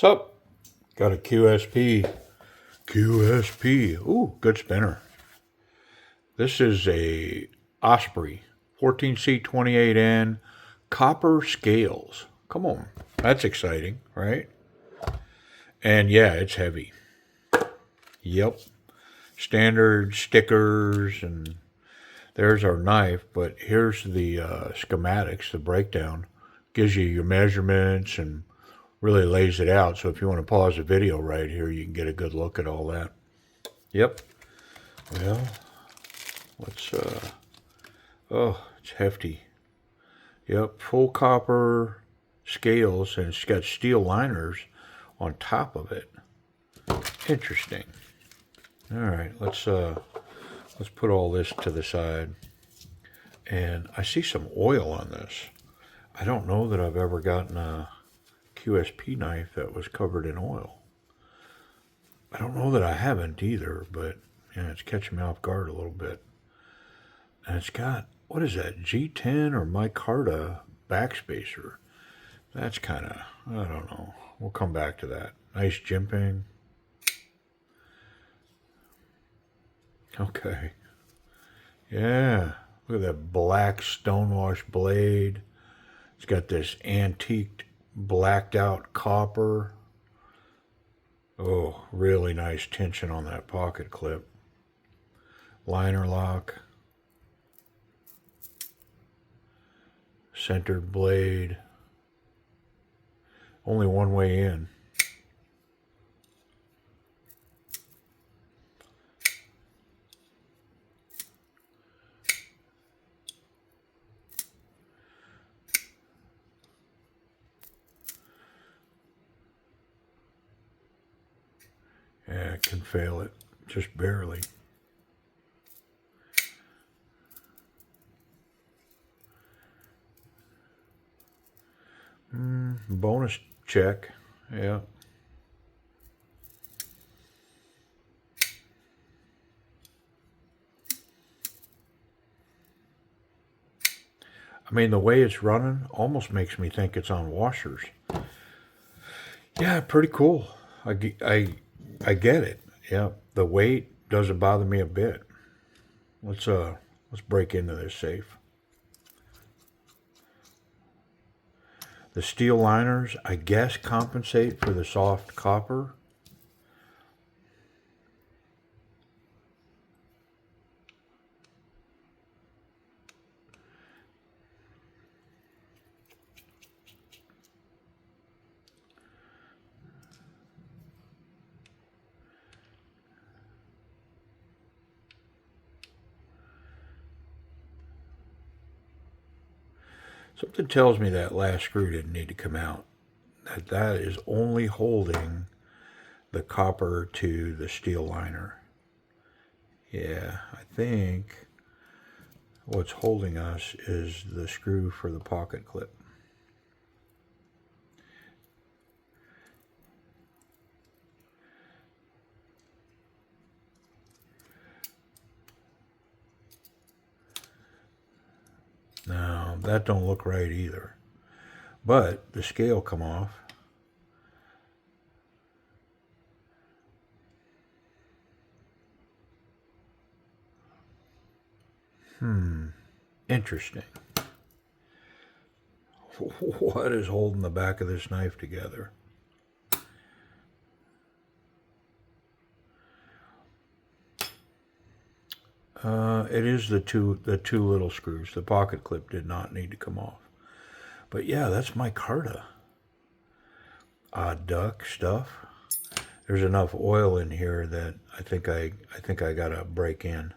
What's up? Got a QSP. QSP. Ooh, good spinner. This is a Osprey 14C28N copper scales. Come on. That's exciting, right? And yeah, it's heavy. Yep. Standard stickers, and there's our knife, but here's the schematics, the breakdown. Gives you your measurements and really lays it out. So if you want to pause the video right here, you can get a good look at all that. Yep. Well, let's, oh, it's hefty. Yep, full copper scales, and it's got steel liners on top of it. Interesting. All right, let's put all this to the side. And I see some oil on this. I don't know that I've ever gotten a QSP knife that was covered in oil. I don't know that I haven't either, but yeah, it's catching me off guard a little bit. And it's got, what is that, G10 or micarta backspacer. That's kind of, I don't know. We'll come back to that. Nice jimping. Okay. Yeah. Look at that black stonewash blade. It's got this antiqued, blacked out copper. Oh, really nice tension on that pocket clip. Liner lock. Centered blade. Only one way in. Yeah, it can fail it, just barely. Bonus check, yeah. I mean, the way it's running almost makes me think it's on washers. Yeah, pretty cool. I get it. Yeah, the weight doesn't bother me a bit. Let's break into this safe. The steel liners, I guess, compensate for the soft copper. Something tells me that last screw didn't need to come out. That is only holding the copper to the steel liner. Yeah, I think what's holding us is the screw for the pocket clip. No, that don't look right either. But the scale come off. Interesting. What is holding the back of this knife together? It is the two little screws. The pocket clip did not need to come off. But yeah, that's micarta. Odd duck stuff. There's enough oil in here that I think I gotta break in.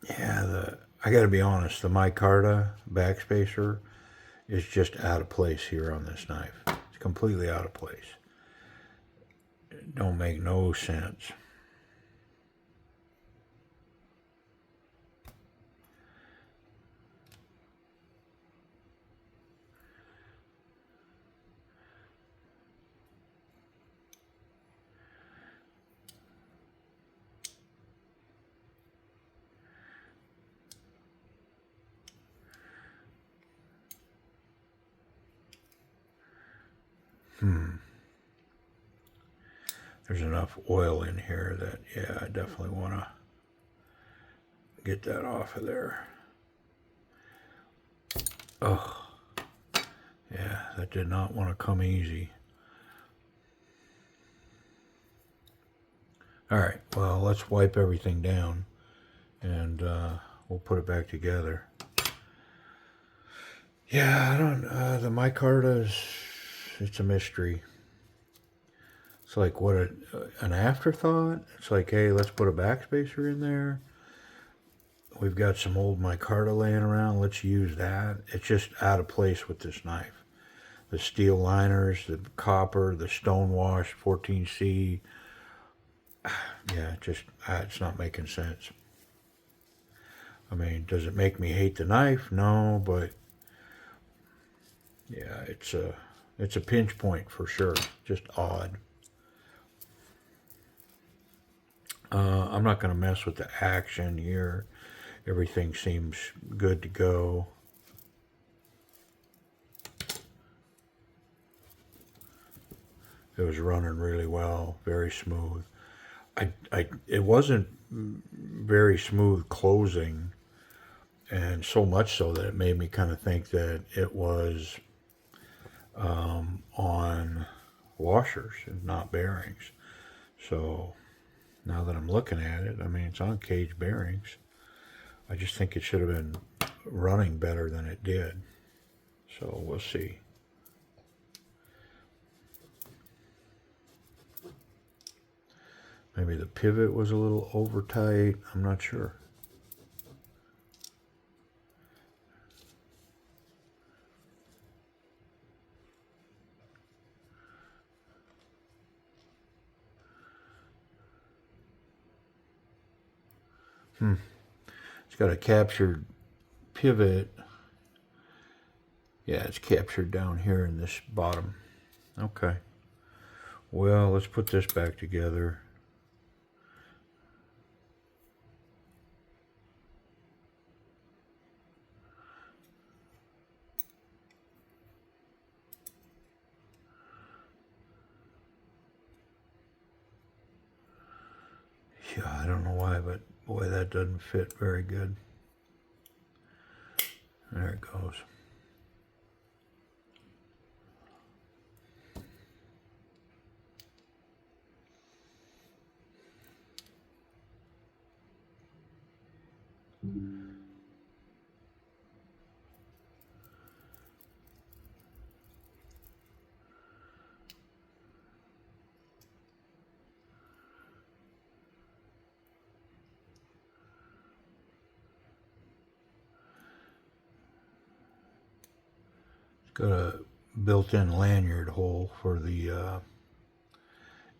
Yeah, I got to be honest, the micarta backspacer is just out of place here on this knife. It's completely out of place. It don't make no sense. There's enough oil in here that, yeah, I definitely want to get that off of there. Oh, yeah, that did not want to come easy. All right, well, let's wipe everything down and we'll put it back together. Yeah, I don't, the micarta is, it's a mystery. It's like what an afterthought. It's like, hey, let's put a backspacer in there. We've got some old micarta laying around. Let's use that. It's just out of place with this knife. The steel liners, the copper, the stonewash 14C. Yeah, just it's not making sense. I mean, does it make me hate the knife? No, but yeah, it's a pinch point for sure. Just odd. I'm not going to mess with the action here. Everything seems good to go. It was running really well, very smooth. It wasn't very smooth closing, and so much so that it made me kind of think that it was on washers and not bearings. So now that I'm looking at it, I mean, it's on cage bearings. I just think it should have been running better than it did. So we'll see. Maybe the pivot was a little over tight. I'm not sure. It's got a captured pivot. Yeah, it's captured down here in this bottom. Okay. Well, let's put this back together. Yeah, I don't know why, but boy, that doesn't fit very good. There it goes. Got a built-in lanyard hole for the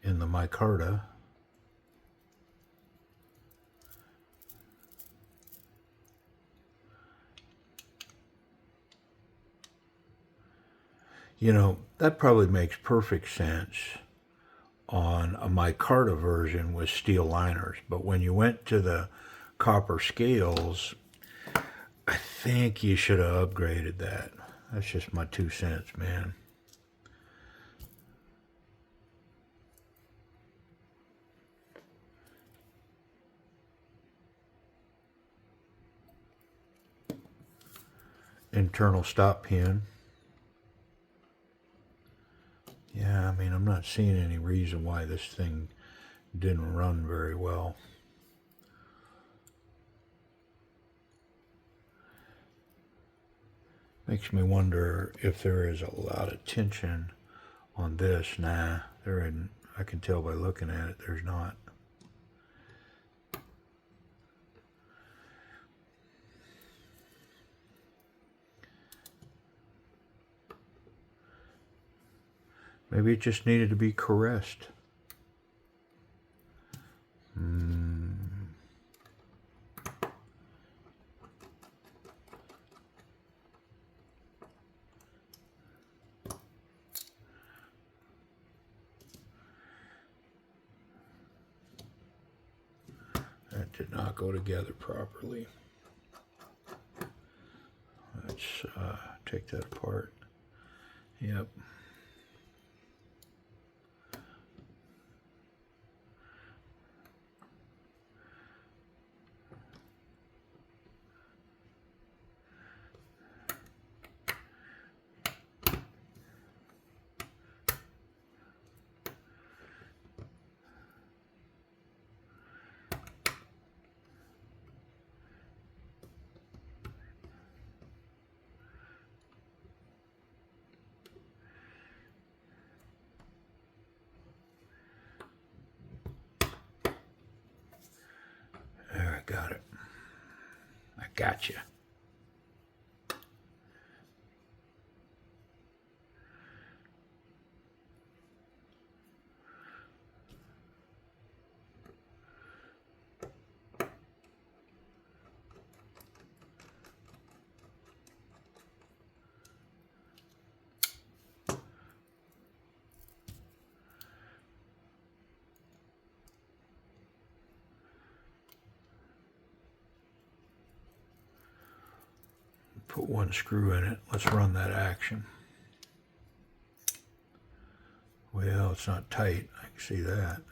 in the micarta. You know, that probably makes perfect sense on a micarta version with steel liners, but when you went to the copper scales, I think you should have upgraded that. That's just my 2 cents, man. Internal stop pin. Yeah, I mean, I'm not seeing any reason why this thing didn't run very well. Makes me wonder if there is a lot of tension on this. Nah, there isn't. I can tell by looking at it, there's not. Maybe it just needed to be caressed. That did not go together properly. Let's take that apart. Yep. There, I got it. I got you. Put one screw in it. Let's run that action. Well, it's not tight. I can see that.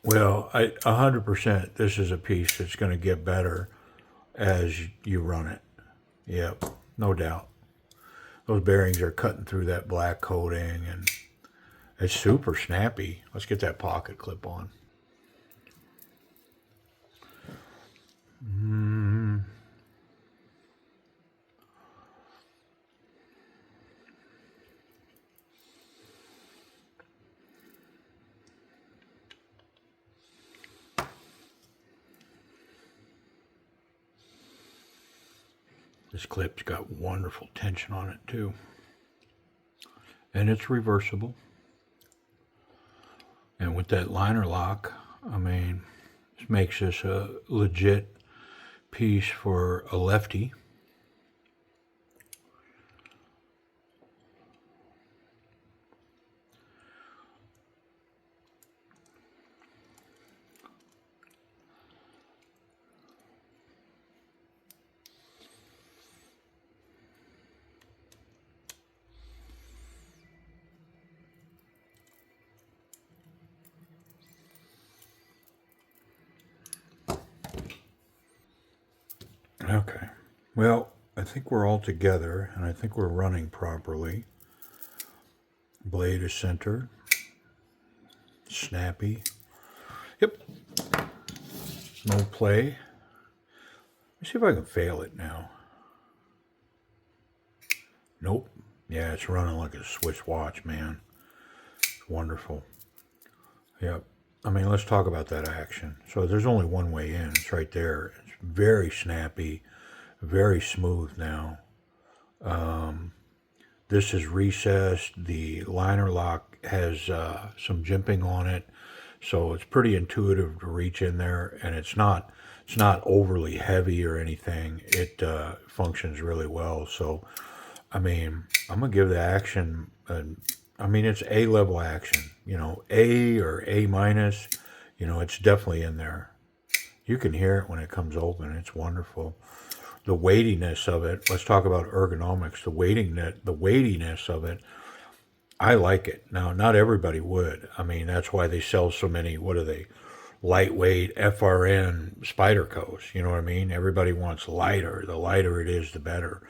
Well, 100%, this is a piece that's going to get better as you run it. Yep, no doubt. Those bearings are cutting through that black coating, and it's super snappy. Let's get that pocket clip on. This clip's got wonderful tension on it too. And it's reversible. And with that liner lock, I mean, this makes this a legit piece for a lefty. Okay, well, I think we're all together, and I think we're running properly. Blade is centered. Snappy. Yep. No play. Let me see if I can fail it now. Nope. Yeah, it's running like a Swiss watch, man. It's wonderful. Yep. I mean, let's talk about that action. So there's only one way in. It's right there. It's very snappy, very smooth now. This is recessed. The liner lock has some jimping on it, so it's pretty intuitive to reach in there, and it's not overly heavy or anything. It functions really well. So, I mean, I'm gonna give the action. I mean, it's A level action. You know, A or A minus. You know, it's definitely in there. You can hear it when it comes open. It's wonderful. The weightiness of it. Let's talk about ergonomics. The weightiness of it. I like it. Now, not everybody would. I mean, that's why they sell so many. What are they? Lightweight FRN spydercos. You know what I mean? Everybody wants lighter. The lighter it is, the better.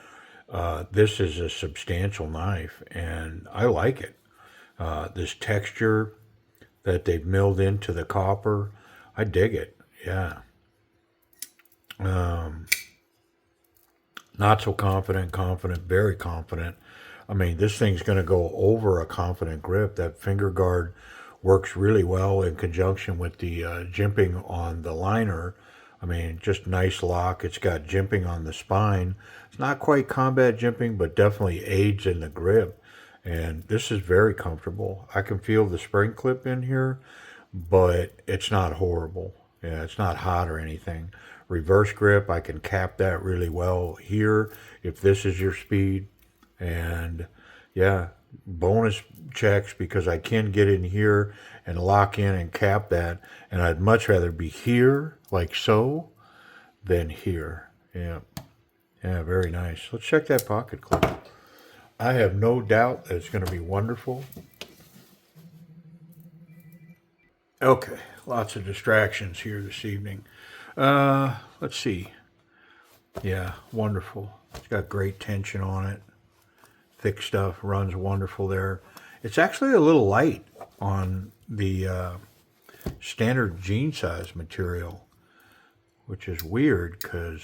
This is a substantial knife, and I like it. This texture that they've milled into the copper, I dig it. Yeah. Not so confident, very confident. I mean, this thing's going to go over a confident grip. That finger guard works really well in conjunction with the jimping on the liner. I mean, just nice lock. It's got jimping on the spine. It's not quite combat jimping, but definitely aids in the grip. And this is very comfortable. I can feel the spring clip in here, but it's not horrible. Yeah, it's not hot or anything. Reverse grip, I can cap that really well here if this is your speed. And yeah, bonus checks because I can get in here and lock in and cap that. And I'd much rather be here, like so, than here. Yeah, yeah, very nice. Let's check that pocket clip. I have no doubt that it's going to be wonderful. Okay, lots of distractions here this evening. Let's see. Yeah, wonderful. It's got great tension on it. Thick stuff, runs wonderful there. It's actually a little light on the standard jean size material, which is weird because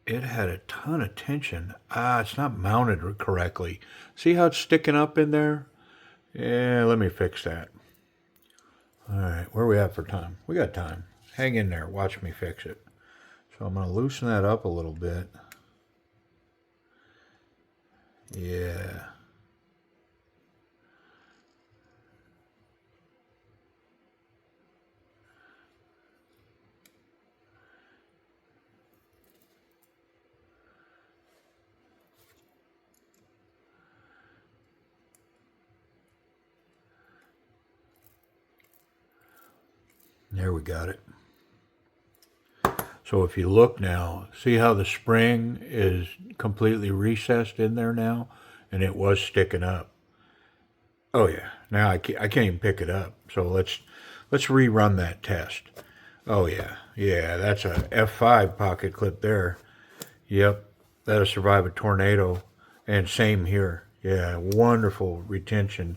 it had a ton of tension. It's not mounted correctly. See how it's sticking up in there? Yeah, let me fix that. All right, where are we at for time? We got time. Hang in there. Watch me fix it. So I'm going to loosen that up a little bit. Yeah. There we got it. So if you look now, see how the spring is completely recessed in there now? And it was sticking up. Oh yeah, now I can't even pick it up. So let's rerun that test. Oh yeah, yeah, that's a F5 pocket clip there. Yep, that'll survive a tornado. And same here. Yeah, wonderful retention.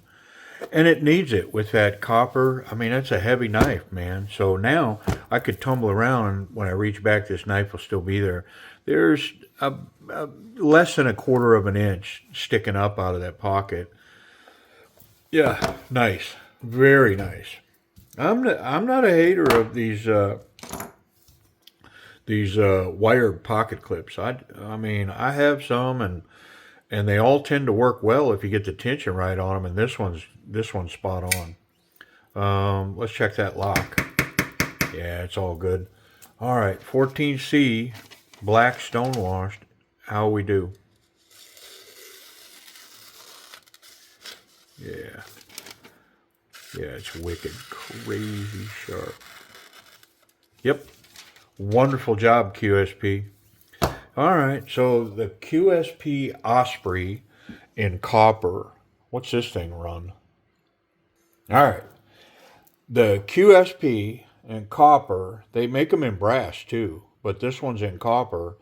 And it needs it with that copper. I mean, that's a heavy knife, man. So now I could tumble around, and when I reach back, this knife will still be there. There's less than a quarter of an inch sticking up out of that pocket. Yeah, nice. Very nice. I'm not a hater of these wired pocket clips. I mean, I have some, and they all tend to work well if you get the tension right on them. And this one's spot on. Let's check that lock. Yeah, it's all good. All right, 14C, black stonewashed. How we do? Yeah. Yeah, it's wicked, crazy sharp. Yep. Wonderful job, QSP. All right, so the QSP Osprey in copper. What's this thing run? All right. The QSP in copper, they make them in brass too, but this one's in copper.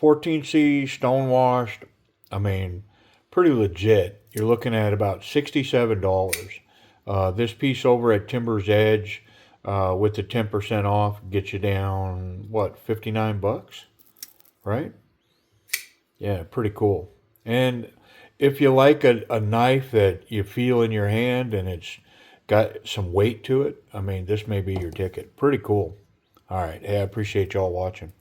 14C, stonewashed. I mean, pretty legit. You're looking at about $67. This piece over at Timber's Edge with the 10% off gets you down, what, 59 bucks? Right? Yeah, pretty cool. And if you like a knife that you feel in your hand and it's got some weight to it, I mean, this may be your ticket. Pretty cool. All right. Hey, I appreciate y'all watching.